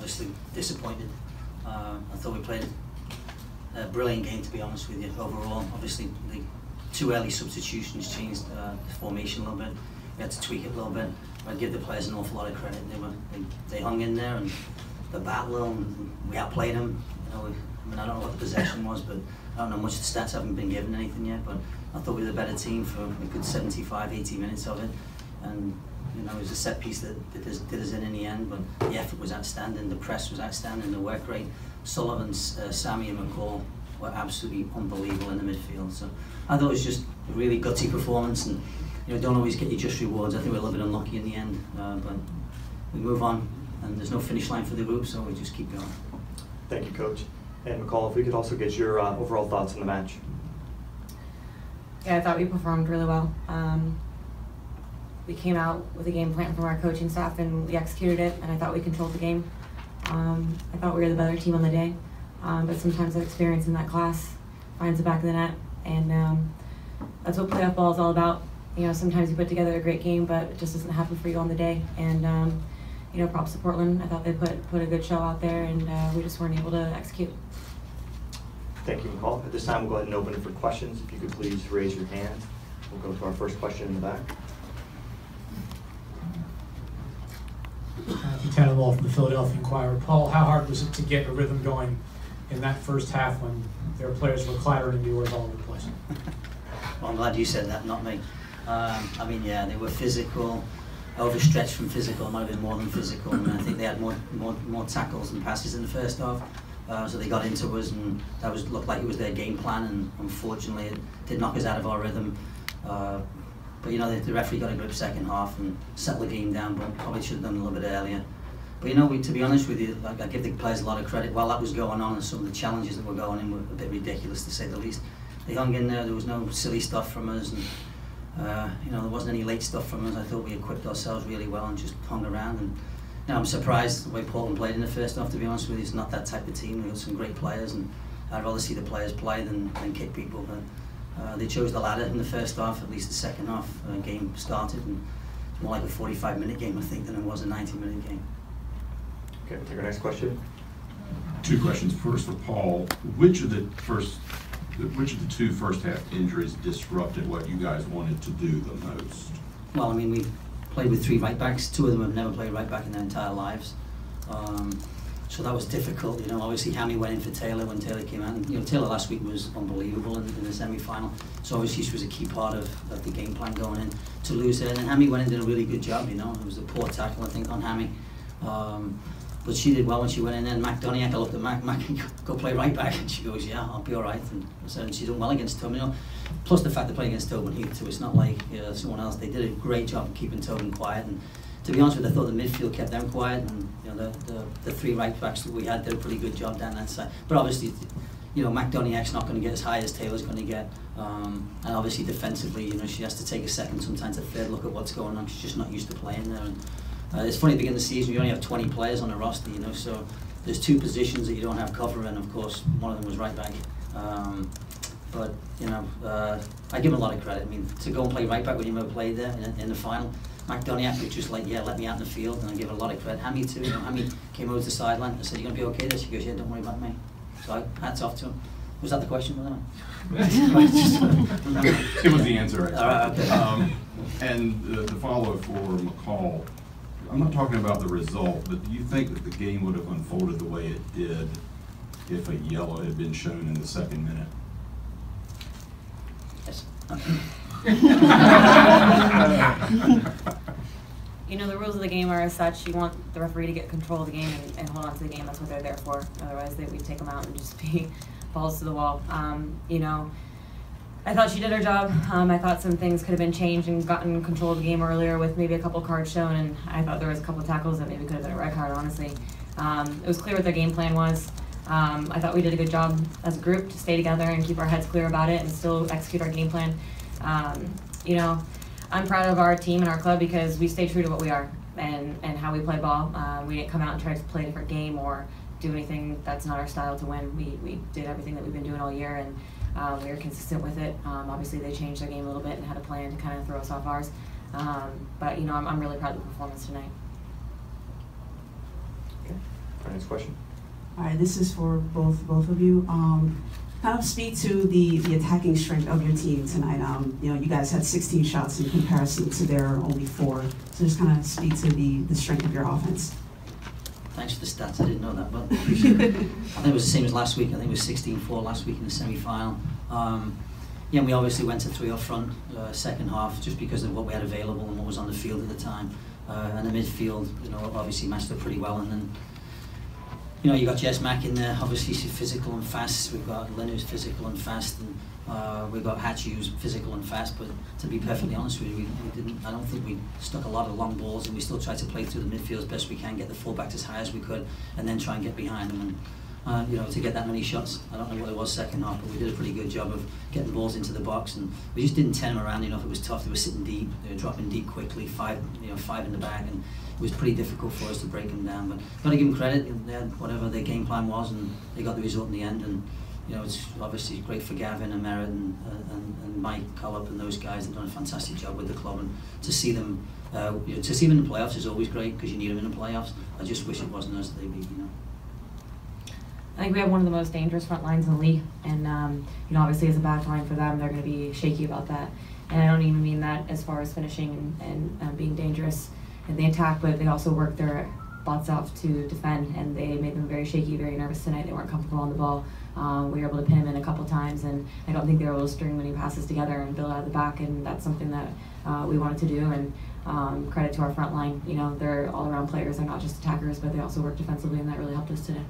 obviously disappointed. I thought we played a brilliant game, to be honest with you, overall. Obviously, the 2 early substitutions changed the formation a little bit. We had to tweak it a little bit. I'd give the players an awful lot of credit. They hung in there, and the battle, and we outplayed them. You know, I mean, I don't know what the possession was, but I don't know much. The stats haven't been given anything yet, but I thought we were the better team for a good 75, 80 minutes of it. And you know, it was a set piece that did us in the end, but the effort was outstanding, the press was outstanding, the work rate. Sullivan, Sammy and McCall were absolutely unbelievable in the midfield. So I thought it was just a really gutsy performance, and you know, don't always get your just rewards. I think we're a little bit unlucky in the end, but we move on, and there's no finish line for the group, so we just keep going. Thank you, Coach. And McCall, if we could also get your overall thoughts on the match. Yeah, I thought we performed really well. We came out with a game plan from our coaching staff and we executed it, and I thought we controlled the game. I thought we were the better team on the day, but sometimes that experience in that class finds the back of the net, and that's what playoff ball is all about. You know, sometimes you put together a great game, but it just doesn't happen for you on the day. And you know, props to Portland. I thought they put a good show out there, and we just weren't able to execute. Thank you, McCall. At this time, we'll go ahead and open it for questions. If you could please raise your hand. We'll go to our first question in the back. Lieutenant Law from the Philadelphia Inquirer. Paul, how hard was it to get a rhythm going in that first half when their players were clattering the yours all over the place? Well, I'm glad you said that, not me. I mean, yeah, they were physical, overstretched from physical, might have been more than physical. I mean, I think they had more tackles and passes in the first half. So they got into us, and that looked like it was their game plan, and unfortunately it did knock us out of our rhythm. But you know, the referee got a grip second half and settled the game down, but probably should have done a little bit earlier. But you know, to be honest with you, like, I give the players a lot of credit. While that was going on, and some of the challenges that were going in were a bit ridiculous, to say the least. They hung in there. There was no silly stuff from us, and you know, there wasn't any late stuff from us. I thought we equipped ourselves really well and just hung around. And you know, I'm surprised the way Portland played in the first half. To be honest with you, it's not that type of team. We got some great players, and I'd rather see the players play than kick people. But they chose the ladder in the first half. At least the second half game started, and it's more like a 45-minute game, I think, than it was a 90-minute game. Okay, we'll take our next question. 2 questions. First for Paul, which of the 2 first half injuries disrupted what you guys wanted to do the most? Well, I mean, we played with 3 right backs. 2 of them have never played right back in their entire lives. So that was difficult. You know, obviously Hammy went in for Taylor when Taylor came out. And, you know, Taylor last week was unbelievable in the semi-final. So obviously she was a key part of the game plan going in. To lose her, and then Hammy went in and did a really good job. You know, it was a poor tackle, I think, on Hammy. But she did well when she went in. And Mac Doniak, I looked at Mac, go play right back, and she goes, yeah, I'll be all right. And so she's done well against Tobin. You know, plus the fact they're playing against Tobin here too. It's not like someone else. They did a great job of keeping Tobin quiet. And to be honest with you, I thought the midfield kept them quiet, and you know, the 3 right backs that we had did a pretty good job down that side. But obviously, you know, Mac Doniak's not going to get as high as Taylor's going to get. And obviously defensively, you know, she has to take a second, sometimes a third look at what's going on. She's just not used to playing there. And it's funny, at the beginning of the season, you only have 20 players on the roster, you know, so there's 2 positions that you don't have cover, and of course, one of them was right back. But, you know, I give him a lot of credit. I mean, to go and play right back when you never played there in the final, Mac Doniak was just like, yeah, let me out in the field, and I give it a lot of credit. Hammy too, you know, Hammy came over to the sideline and said, you're going to be okay there? She goes, yeah, don't worry about me. So hats off to him. Was that the question, wasn't it? It was the answer, actually. All right, okay. And the follow-up for McCall, I'm not talking about the result, but do you think that the game would have unfolded the way it did if a yellow had been shown in the 2nd minute? Yes. You know, the rules of the game are as such. You want the referee to get control of the game and hold on to the game. That's what they're there for. Otherwise, we'd take them out and just be balls to the wall. You know, I thought she did her job. I thought some things could have been changed and gotten control of the game earlier with maybe a couple cards shown, and I thought there was a couple of tackles that maybe could have been a red card, honestly. It was clear what their game plan was. I thought we did a good job as a group to stay together and keep our heads clear about it and still execute our game plan. You know, I'm proud of our team and our club because we stay true to what we are and how we play ball. We didn't come out and try to play a different game or do anything that's not our style to win. We did everything that we've been doing all year, and we were consistent with it. Obviously, they changed their game a little bit and had a plan to kind of throw us off ours. But, you know, I'm really proud of the performance tonight. Okay. Our next question. All right, this is for both of you. Kind of speak to the attacking strength of your team tonight. You know, you guys had 16 shots in comparison to their only 4. So just kind of speak to the strength of your offense. Thanks for the stats. I didn't know that, but I appreciate it. I think it was the same as last week. I think it was 16-4 last week in the semi-final. Yeah, we obviously went to 3 up front second half just because of what we had available and what was on the field at the time. And the midfield, you know, obviously matched up pretty well. And then, you know, you got Jess Mack in there. Obviously, she's physical and fast. We've got Lynn who's physical and fast, and we've got Hatch who's physical and fast. But to be perfectly honest with you, we didn't. I don't think we stuck a lot of long balls, and we still tried to play through the midfield as best we can, get the fullbacks as high as we could, and then try and get behind them. And you know, to get that many shots, I don't know what it was second half, but we did a pretty good job of getting balls into the box, and we just didn't turn them around enough. It was tough. They were sitting deep. They were dropping deep quickly. 5 in the back, and it was pretty difficult for us to break them down. But got to give them credit. They had whatever their game plan was, and they got the result in the end. And you know, it's obviously great for Gavin and Merritt and Mike Collop and those guys. They've done a fantastic job with the club, and to see them, you know, to see them in the playoffs is always great because you need them in the playoffs. I just wish it wasn't us that they beat, you know. I think we have one of the most dangerous front lines in the league, and you know, obviously as a back line for them, they're going to be shaky about that. And I don't even mean that as far as finishing and being dangerous in the attack, but they also work their butts off to defend, and they made them very shaky, very nervous tonight. They weren't comfortable on the ball. We were able to pin them in a couple times, and I don't think they were able to string many passes together and build out of the back, and that's something that we wanted to do. And credit to our front line. You know, they're all-around players. They're not just attackers, but they also work defensively, and that really helped us today.